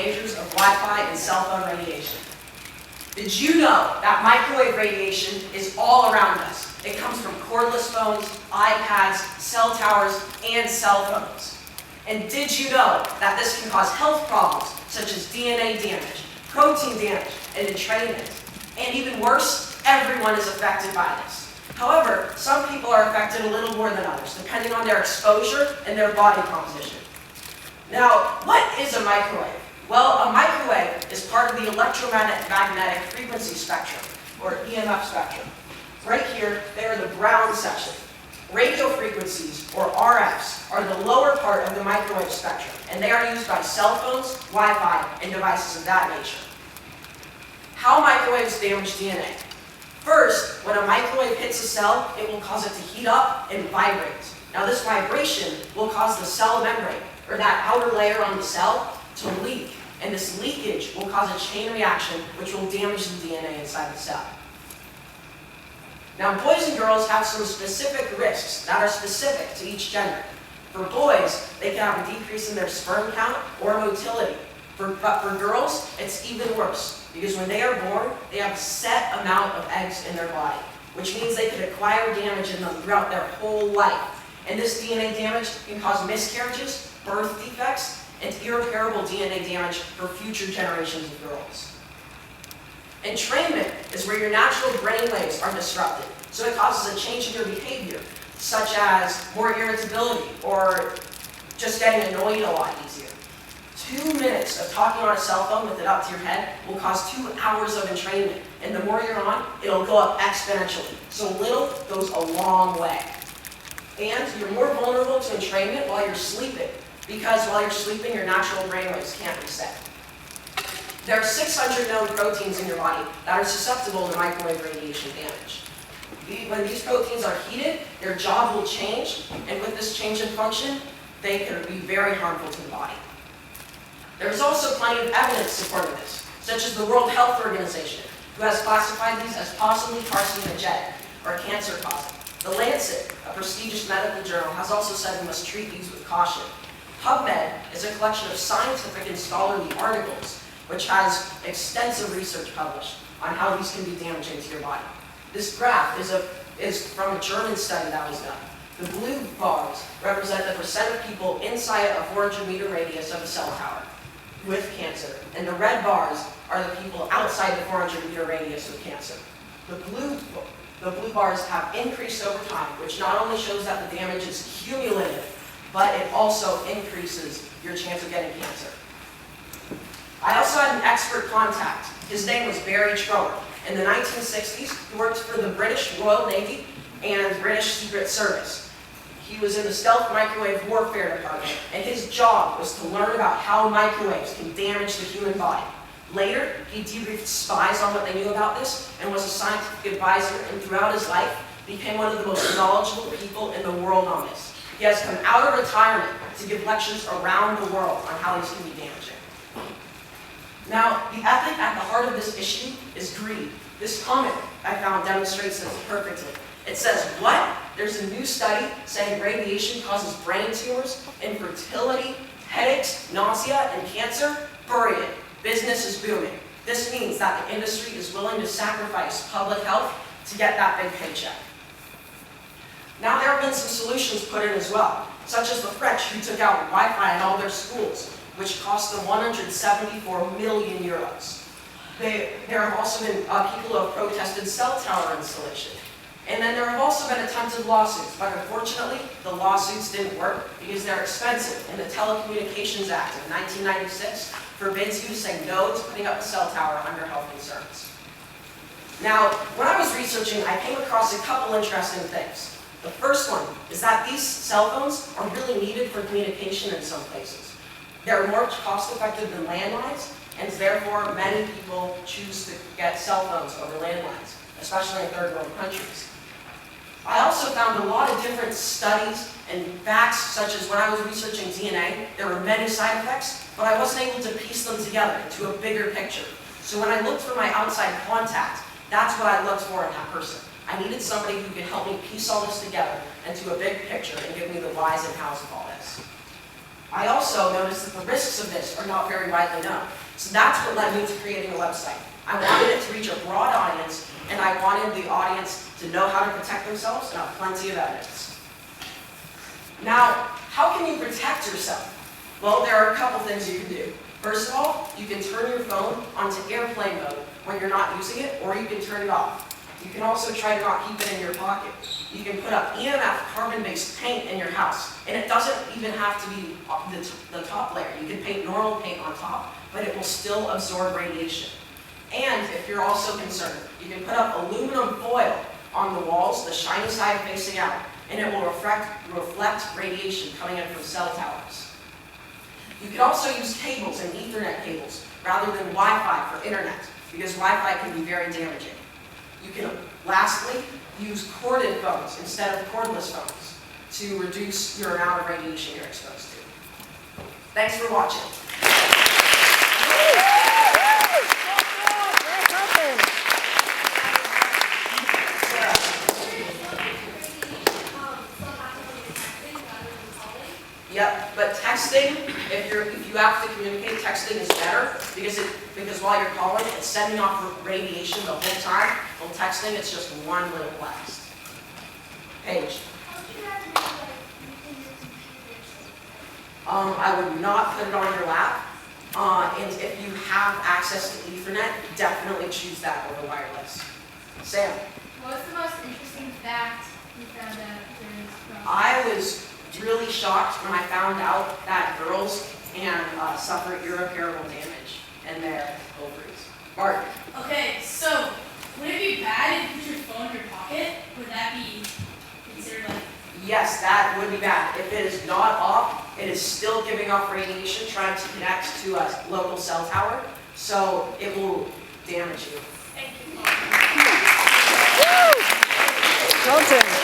dangers of Wi-Fi and cell phone radiation. Did you know that microwave radiation is all around us? It comes from cordless phones, iPads, cell towers, and cell phones. And did you know that this can cause health problems such as DNA damage, protein damage, and entrainment? And even worse, everyone is affected by this. However, some people are affected a little more than others, depending on their exposure and their body composition. Now, what is a microwave? Well, a microwave is part of the electromagnetic frequency spectrum, or EMF spectrum. Right here, they are the brown section. Radio frequencies, or RFs, are the lower part of the microwave spectrum, and they are used by cell phones, Wi-Fi, and devices of that nature. How microwaves damage DNA? First, when a microwave hits a cell, it will cause it to heat up and vibrate. Now this vibration will cause the cell membrane, or that outer layer on the cell, to leak. And this leakage will cause a chain reaction which will damage the DNA inside the cell. Now boys and girls have some specific risks that are specific to each gender. For boys, they can have a decrease in their sperm count or motility. But for girls, it's even worse, because when they are born, they have a set amount of eggs in their body, which means they could acquire damage in them throughout their whole life. And this DNA damage can cause miscarriages, birth defects, and irreparable DNA damage for future generations of girls. Entrainment is where your natural brain waves are disrupted, so it causes a change in your behavior, such as more irritability or just getting annoyed a lot easier. 2 minutes of talking on a cell phone with it up to your head will cause 2 hours of entrainment, and the more you're on, it'll go up exponentially. So little goes a long way. And you're more vulnerable to entrainment while you're sleeping, because while you're sleeping, your natural brainwaves can't reset. There are 600 known proteins in your body that are susceptible to microwave radiation damage. When these proteins are heated, their job will change, and with this change in function, they can be very harmful to the body. There is also plenty of evidence supporting this, such as the World Health Organization, who has classified these as possibly carcinogenic, or cancer-causing. The Lancet, a prestigious medical journal, has also said we must treat these with caution. PubMed is a collection of scientific and scholarly articles, which has extensive research published on how these can be damaging to your body. This graph is from a German study that was done. The blue bars represent the percent of people inside a 400-meter radius of a cell tower with cancer, and the red bars are the people outside the 400-meter radius with cancer. The blue bars have increased over time, which not only shows that the damage is cumulative, but it also increases your chance of getting cancer. I also had an expert contact. His name was Barry Trower. In the 1960s, he worked for the British Royal Navy and British Secret Service. He was in the Stealth Microwave Warfare Department, and his job was to learn about how microwaves can damage the human body. Later, he debriefed spies on what they knew about this and was a scientific advisor, and throughout his life, became one of the most knowledgeable people in the world on this. He has come out of retirement to give lectures around the world on how these can be damaging. Now, the ethic at the heart of this issue is greed. This comment I found demonstrates this perfectly. It says, what? There's a new study saying radiation causes brain tumors, infertility, headaches, nausea, and cancer? Bury it. Business is booming. This means that the industry is willing to sacrifice public health to get that big paycheck. Now there have been some solutions put in as well, such as the French who took out Wi-Fi in all their schools, which cost them 174 million euros. There have also been people who have protested cell tower installation. And then there have also been attempted lawsuits, but unfortunately, the lawsuits didn't work because they're expensive, and the Telecommunications Act of 1996 forbids you to say no to putting up a cell tower under health concerns. Now, when I was researching, I came across a couple interesting things. The first one is that these cell phones are really needed for communication in some places. They're more cost-effective than landlines, and therefore many people choose to get cell phones over landlines, especially in third world countries. I also found a lot of different studies and facts, such as when I was researching DNA, there were many side effects, but I wasn't able to piece them together into a bigger picture. So when I looked for my outside contact, that's what I looked for in that person. I needed somebody who could help me piece all this together into a big picture and give me the whys and hows of all this. I also noticed that the risks of this are not very widely known. So that's what led me to creating a website. I wanted it to reach a broad audience, and I wanted the audience to know how to protect themselves and have plenty of evidence. Now, how can you protect yourself? Well, there are a couple things you can do. First of all, you can turn your phone onto airplane mode when you're not using it, or you can turn it off. You can also try to not keep it in your pocket. You can put up EMF carbon-based paint in your house, and it doesn't even have to be the top layer. You can paint normal paint on top, but it will still absorb radiation. And if you're also concerned, you can put up aluminum foil on the walls, the shiny side facing out, and it will reflect radiation coming in from cell towers. You can also use cables and Ethernet cables rather than Wi-Fi for internet, because Wi-Fi can be very damaging. You can, lastly, use corded phones instead of cordless phones to reduce your amount of radiation you're exposed to. Thanks for watching. Yep, but texting, if you have to communicate, texting is better because while you're calling, it's sending off radiation the whole time. While texting, it's just one little blast. Paige. I would not put it on your lap. And if you have access to Ethernet, definitely choose that over wireless. Sam. What was the most interesting fact you found out during this process? I was really shocked when I found out that girls can suffer irreparable damage in their ovaries. Mark. Okay, so would it be bad if you put your phone in your pocket? Would that be considered like? Yes, that would be bad. If it is not off, it is still giving off radiation trying to connect to a local cell tower, so it will damage you. Thank you. Well done.